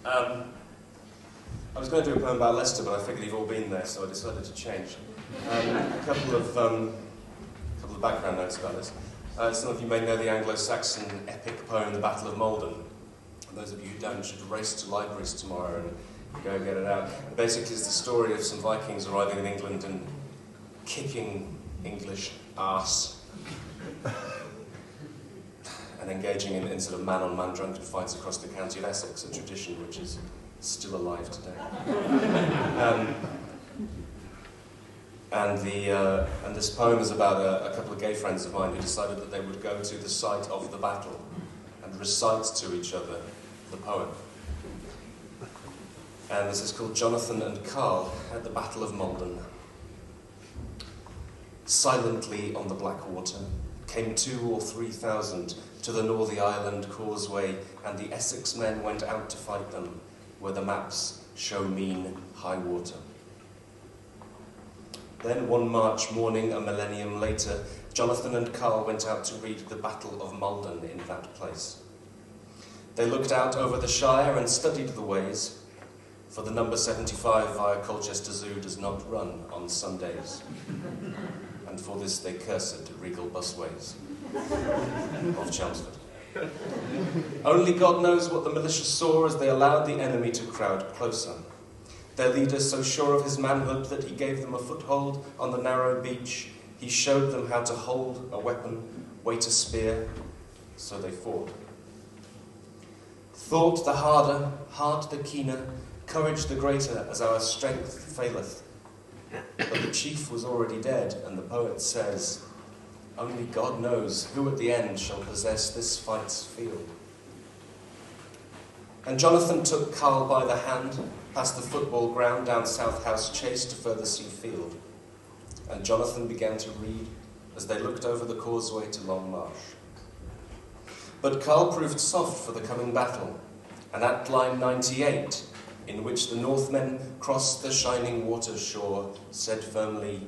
I was going to do a poem about Leicester, but I figured you've all been there, so I decided to change. A couple of background notes about this. Some of you may know the Anglo-Saxon epic poem, The Battle of Maldon. And those of you who don't should race to libraries tomorrow and go get it out. Basically, it's the story of some Vikings arriving in England and kicking English arse and engaging in sort of man-on-man drunken fights across the county of Essex, a tradition which is still alive today. And this poem is about a couple of gay friends of mine who decided that they would go to the site of the battle and recite to each other the poem. And this is called Jonathan and Carl at the Battle of Maldon. Silently on the black water came 2,000 or 3,000 to the Northey Island causeway, and the Essex men went out to fight them, where the maps show mean high water. Then one March morning, a millennium later, Jonathan and Carl went out to read the Battle of Maldon in that place. They looked out over the Shire and studied the ways, for the number 75 via Colchester Zoo does not run on Sundays. And for this they cursed regal busways of Chelmsford. Only God knows what the militia saw as they allowed the enemy to crowd closer. Their leader, so sure of his manhood that he gave them a foothold on the narrow beach, he showed them how to hold a weapon, weight a spear, so they fought. Thought the harder, heart the keener, courage the greater as our strength faileth. But the chief was already dead, and the poet says, only God knows who at the end shall possess this fight's field. And Jonathan took Carl by the hand, past the football ground, down South House Chase to Featherstone Field. And Jonathan began to read as they looked over the causeway to Long Marsh. But Carl proved soft for the coming battle, and at line 98, in which the Northmen crossed the shining water shore, said firmly,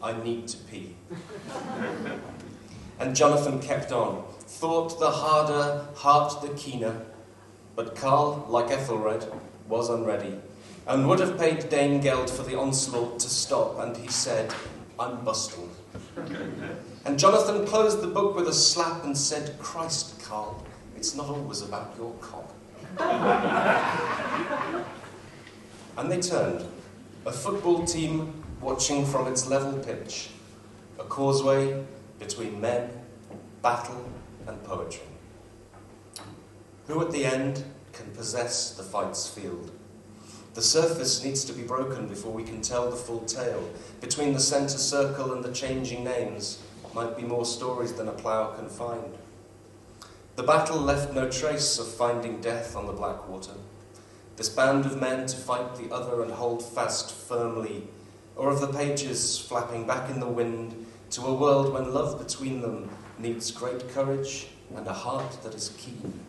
I need to pee. And Jonathan kept on, thought the harder, heart the keener, but Carl, like Ethelred, was unready, and would have paid Dame Geld for the onslaught to stop, and he said, I'm busting. And Jonathan closed the book with a slap and said, Christ, Carl, it's not always about your cock. And they turned, a football team watching from its level pitch, a causeway between men, battle, and poetry. Who at the end can possess the fight's field? The surface needs to be broken before we can tell the full tale. Between the centre circle and the changing names might be more stories than a plough can find. The battle left no trace of finding death on the Blackwater. This band of men to fight the other and hold fast firmly, or of the pages flapping back in the wind to a world when love between them needs great courage and a heart that is keen.